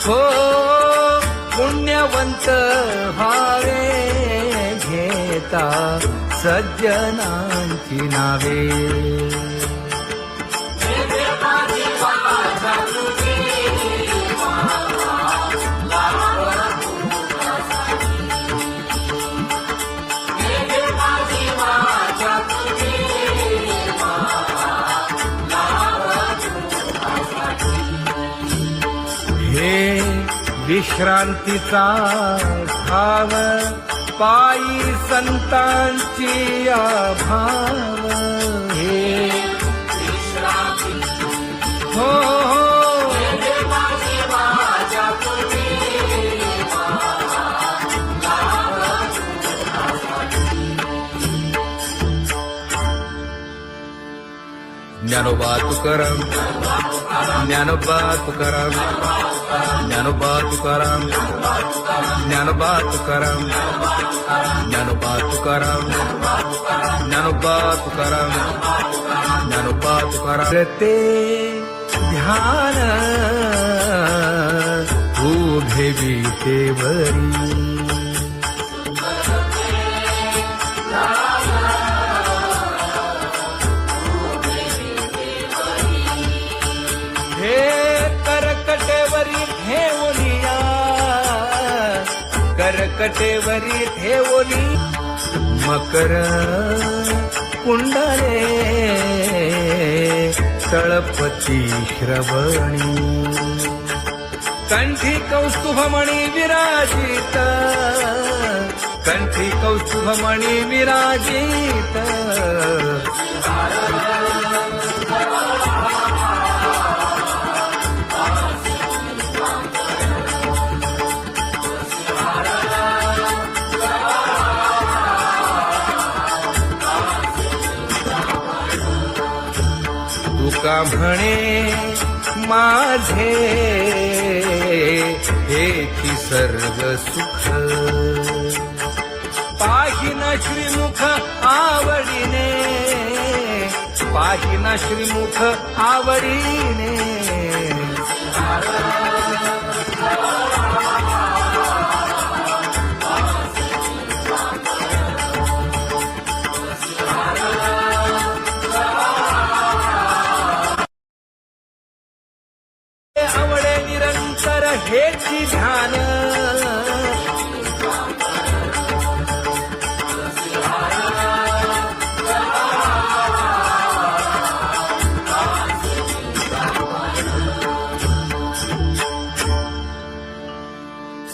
हो पुण्यवंत व्हावे घेता सज्जनांची नावे. हे विश्रांतीचा भाव पायी संतांची भाव. हे हो ज्ञानोबा तुकाराम, ज्ञानोबा तुकाराम, ज्ञानोबा तुकाराम, ज्ञानोबा तुकाराम, ज्ञानोबा तुकाराम, ज्ञानोबा तुकाराम, ज्ञानोबा तुकाराम. ते ध्यान उभे विटेवरी हे करकटेवरी ठेवलिया, करकटेवरी ठेवली मकर कुंडले तळपती श्रवणी. कंठी कौस्तुभमणी विराजित, कंठी कौस्तुभमणी विराजित. तुका म्हणे माझे हेची सर्व सुख, पाहिन श्रीमुख आवडीने, पाहिन श्रीमुख आवडीने. आवडे निरंतर हेची ध्यान,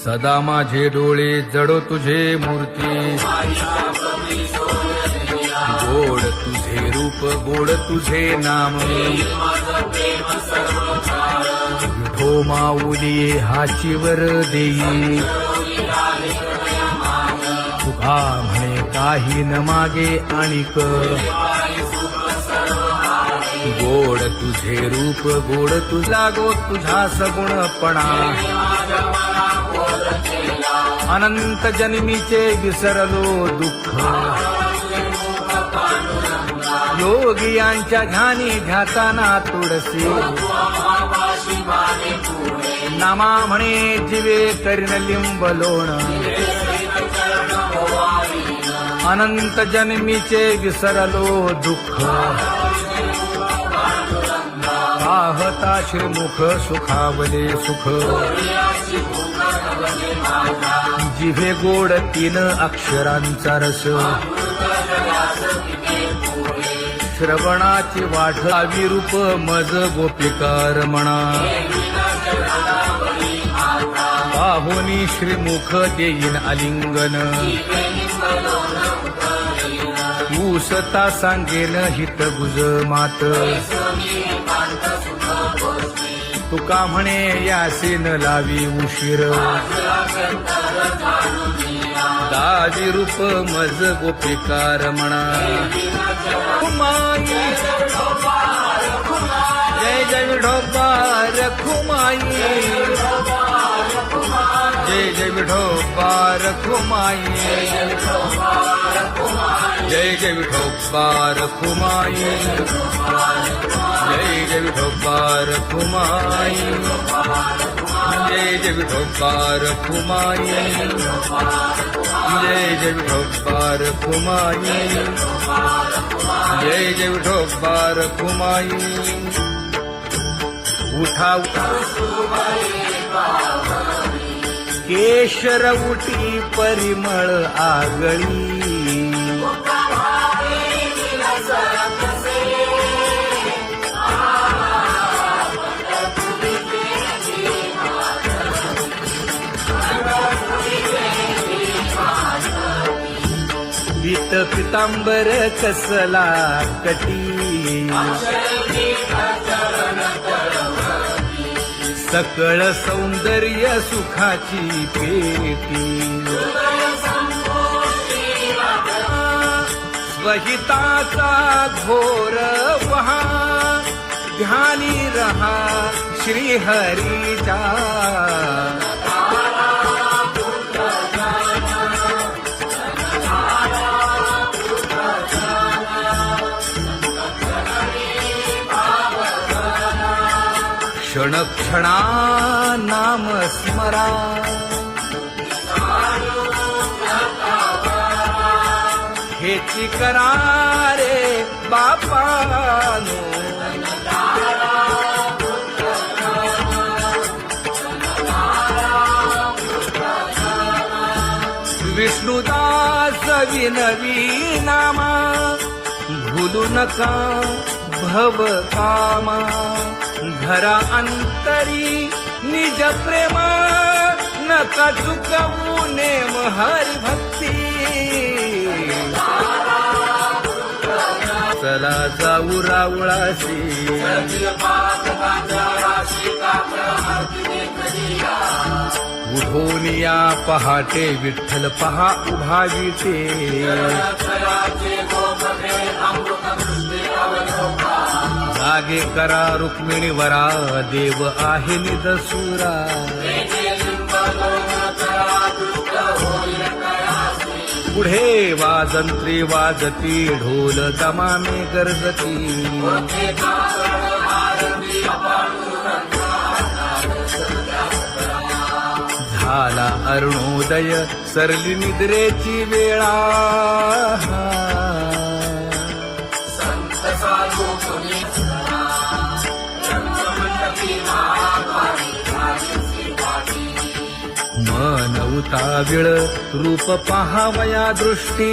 सदा माझे डोळे जडो तुझे मूर्ती. गोड तुझे रूप गोड तुझे नाम, विठो माऊली हाचीवर देई. तुका म्हणे काही न मागे आणिक, गोड तुझे रूप गोड तुझा गो तुझा सगुणपणा. अनंत जन्मीचे विसरलो दुःख, योगियांच्या ध्यानी ध्याताना तुळसी. नामा म्हणे जीवे करीन लिंब लोण, अनंत जन्मीचे विसरलो दुःख. पाहता श्रीमुख सुखावले सुख, जिभे गोड 3 अक्षरांचा रस. श्रवणाची वाढ विरूप मज गोपिकार म्हणा. पाहुनी श्रीमुख देईन आलिंगन, ऊसता सांगेन हित गुज मात. तुका म्हणे यासीन लावी उशीर, दाजी रूप मज गोपिकार म्हणा. जय जय विठोबा रखुमाई, जय जय जय विठोबा रखुमाई जय जय विठोबा रखुमाई जय जय विठोबा रखुमाई जय जय विठोबा रखुमाई जय जय विठोबा रखुमाई जय जय विठोबा रखुमाई उठा केशर उठी परिमळ आगळी पीत पितांबर कसला कटी सकळ सौंदर्य सुखाची पेटी स्वहिताचा घोर वहा ध्यानी रहा श्रीहरीचा क्षण क्षणा नाम स्मरा हेची करा रे बापानो विष्णुदास विनवी नामा भूलू नका भव कामा घरा अंतरी निज प्रेम नका चुकवू नेम हरी भक्ती चला जाऊ रावळाशी उठोनिया पहाटे विठ्ठल पहा उभा विटे जागे करा रुक्मिणी वरा देव आहे निदसुरा पुढे वाजंत्री वाजती ढोल दमामे गरजती झाला अरुणोदय सरली निद्रेची वेळा मन उताविळ रूप पहावया दृष्टी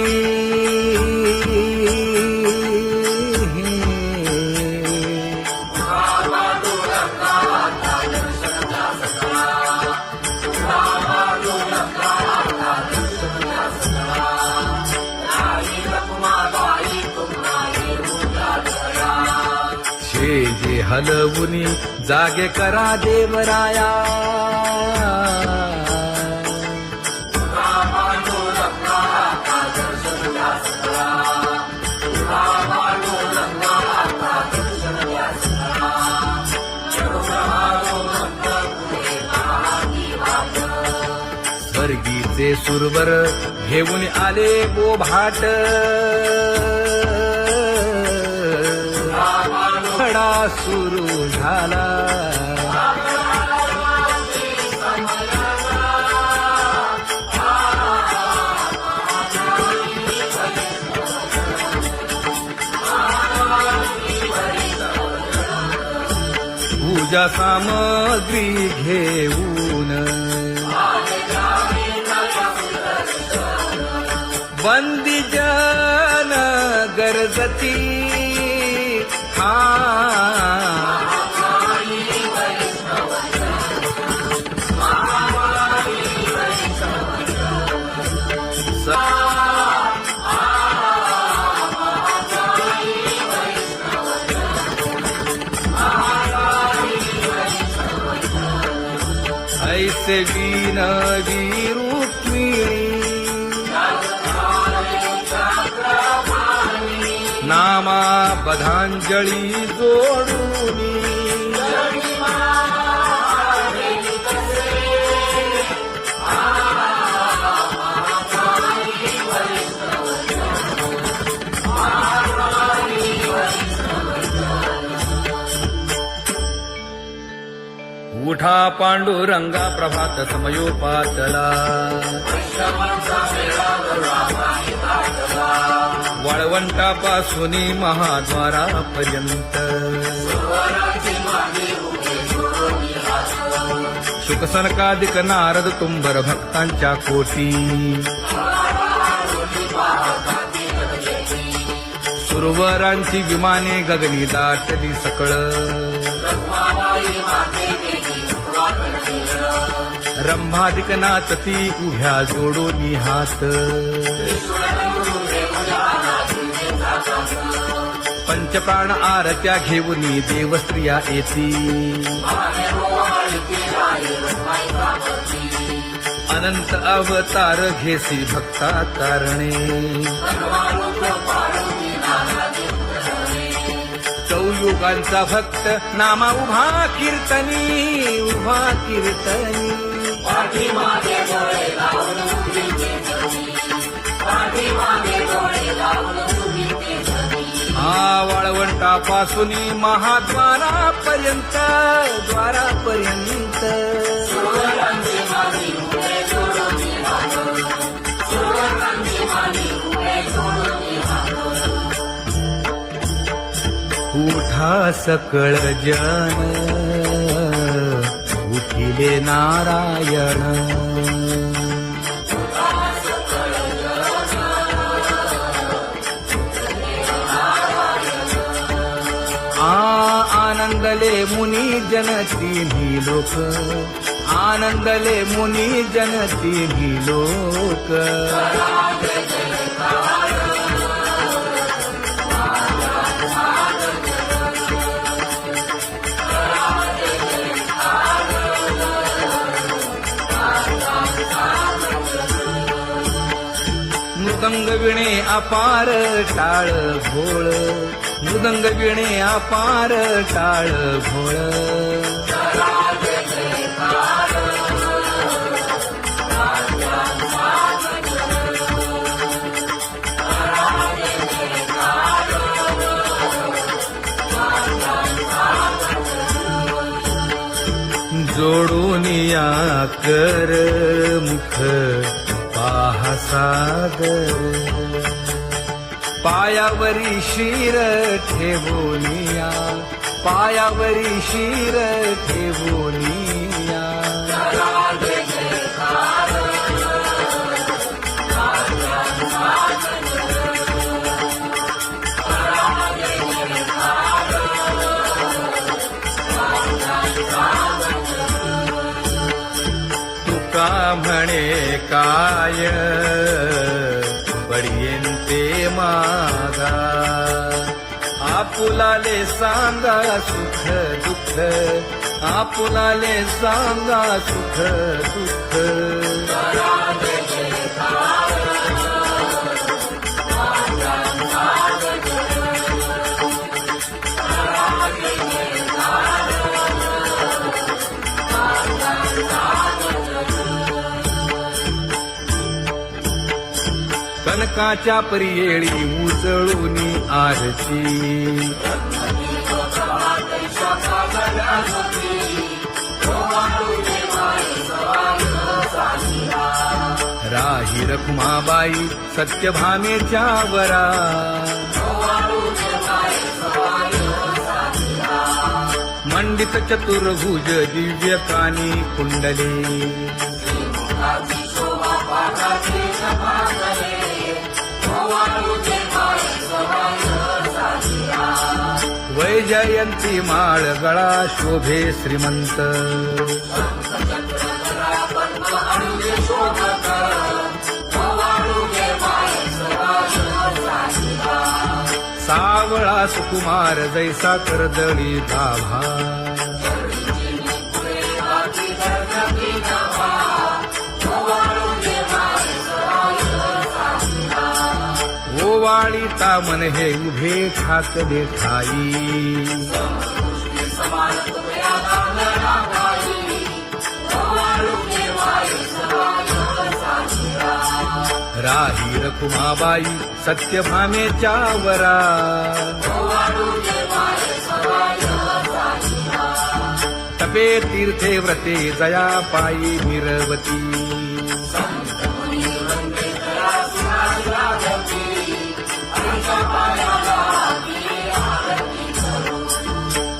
जे हलवुनी जागे करा देवराया स्वर्गीचे सुरवर घेऊन आले बोभाट खडा सुरू झाला पूजा सामग्री घेऊन वंदी जन गरजती ऐसे विनवी रुक्मिणी नामा बधांजळी जोडूनी उठा पांडुरंगा प्रभात समयोपातला वाळवंटापासून महाद्वारापर्यंत शुकसनकादिक नारद तुंबर भक्तांच्या कोटी सुरवरांची विमाने गगनी दाटली सकळ रंभादिक नाचती उभ्या जोडोनी हात पंचप्राण आरत्या घेऊनी देवस्त्रिया येती अनंत अवतार घेसी भक्ता तारणे चौयुगांचा भक्त नामा उभा कीर्तनी वाळवंटापासून महाद्वारापर्यंत उठा सकळ जन उठिले नारायण आनंदले मुनी जन तिन्ही लोक आनंदले मुनी जन तिन्ही लोक मृदंग विणे अपार टाळ भोळ मृदंग विणे अपार टाळ भोळ जोडूनिया कर मुख पाहा सागर पायावरी शिर ठेवोनिया पायावरी शिर ठेवोनिया तुका म्हणे काय बडियेंते मागा आपुलाले सांगा सुख दुःख आपुलाले सांगा सुख दुःख कनकाच्या परियेळी उजळूनी आरती राही रखुमाबाई सत्यभामेच्या वरा मंडित चतुर्भुज दिव्य कानी कुंडले वैजयंती माळ गळा शोभे श्रीमंत सावळा सुकुमार जैसा करदळी गाभा ओवाळी तामन हे उभे ठाकले ठाई राही रखुमाबाई सत्यभामेच्या वरा तपे तीर्थे व्रते जया पायी मिरवती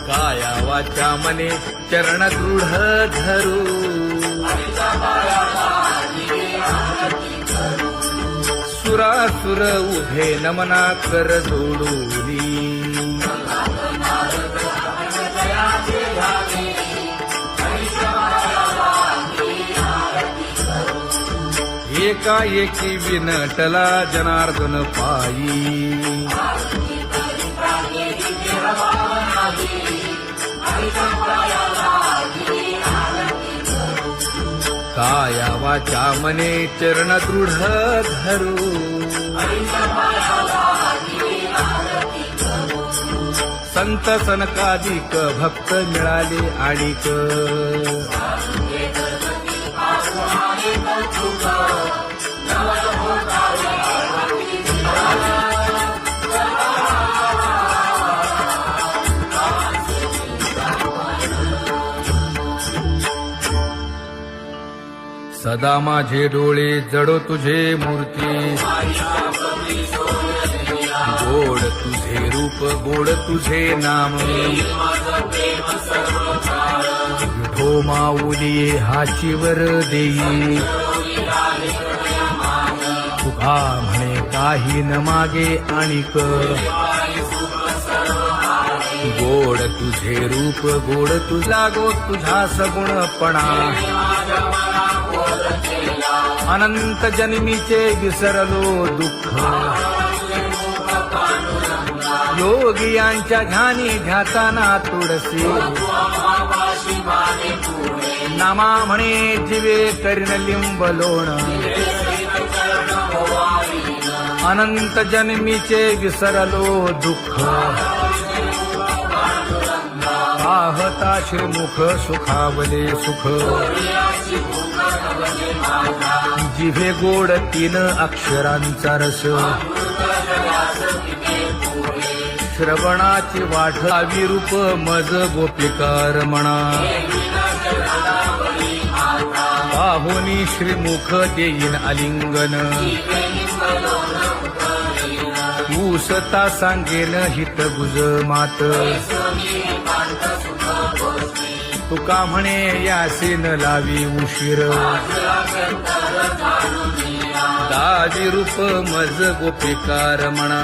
काया वाचा मने चरण दृढ धरू सुरासुर उभे नमना कर जोडूनी एकाएकी विनटला जनार्दन पायी काया वाचा मने चरण दृढ धरू संत सनकादिक भक्त मिळाले आणिक सदा माझे डोळे जडो तुझे मूर्ती गोड तुझे रूप गोड तुझे नाम विठो माऊली हाचीवर देई तुका म्हणे काही न मागे आणिक गोड तुझे रूप गोड तुझा गो तुझा सगुणपणा अनंत जन्मीचे विसरलो दुःख योगियांच्या ध्यानी ध्याताना तुळसी नामा म्हणे जीवे करीन लिंबलोण अनंत जन्मीचे विसरलो दुःख पाहता श्रीमुख सुखावले सुख जिभे गोड 3 अक्षरांचा रस श्रवणाची वाढ विरूप मज गोपिकार म्हणा पाहुनी श्रीमुख देईन आलिंगन ऊसता सांगेन हित गुज मात तुका म्हणे यासीन लावी उशीर दादी रूप मज गोपिकार म्हणा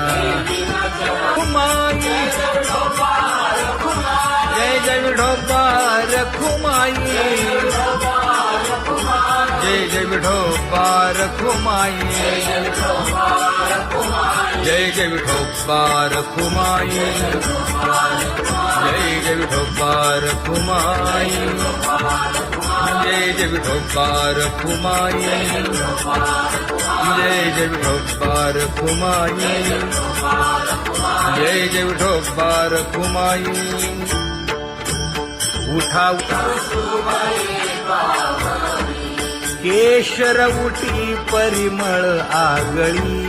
जय जय विठोबा रखुमाई जय जय विठोबा रखुमाई जय जय विठोबा रखुमाई जय जय विठोबा रखुमाई जय जय विठोबा रखुमाई जय जय विठोबा रखुमाई जय जय विठोबा रखुमाई उठा केशर उटी परिमळ आगळी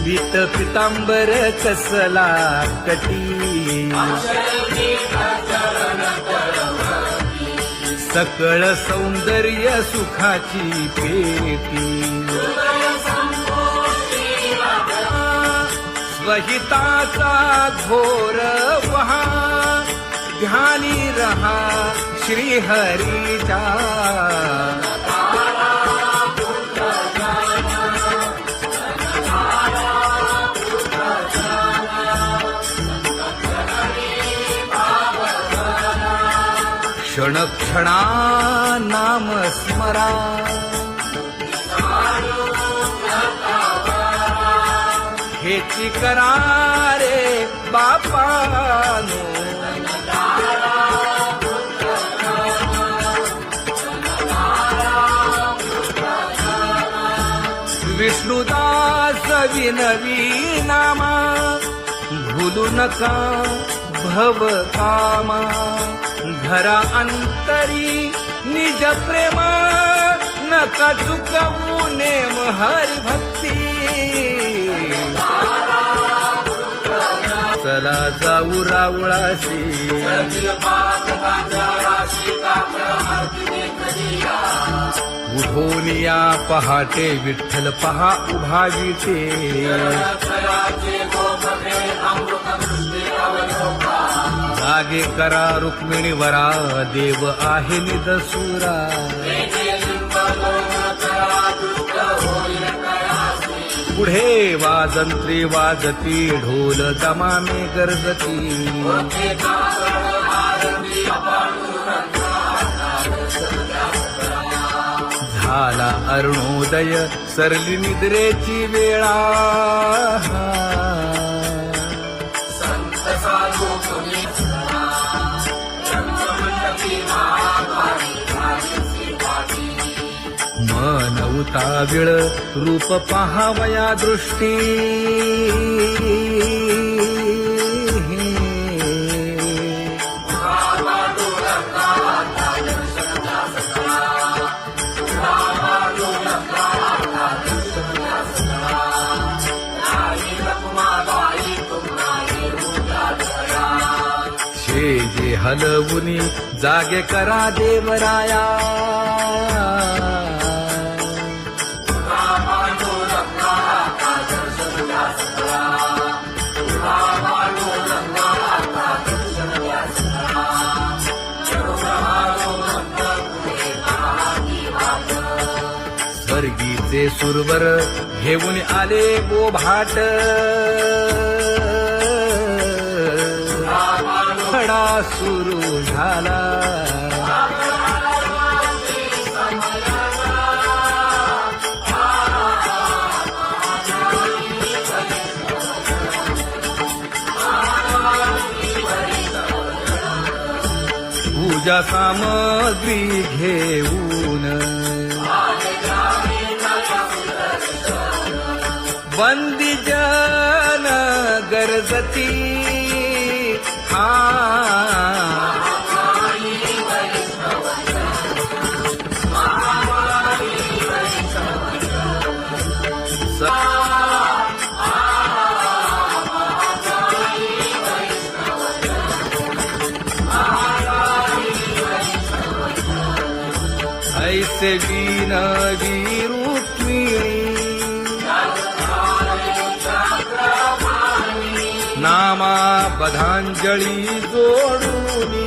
पीत पितांबर कसला कटी सकळ सौंदर्य सुखाची पेटी स्वहिताचा घोर वहा ध्यानी रहा श्रीहरीचा क्षण क्षणा नाम स्मरा हेची करा रे बापानो विष्णुदास विनवी नामा भूलू नका भव कामा धरा अंतरी निज प्रेमा नका चुकवू नेम हरी भक्ती चला जाऊ रावळाशी उठोनिया पहाटे विठ्ठल पहा उभा विटे जागे करा रुक्मिणी वरा देव आहे निदसुरा पुढे वाजंत्री वाजती ढोल दमामे गरजती झाला अरुणोदय सरली निद्रेची वेळा मन उताविळ रूप पहावया दृष्टी जे हलवुनी जागे करा देवराया स्वर्गीचे सुरवर घेऊन आले गोभाट खडा सुरू झाला पूजा सामग्री घेऊन बंदी जन गरजती ऐसे विनवी रुक्मिणी नामा बधांजळी जोडून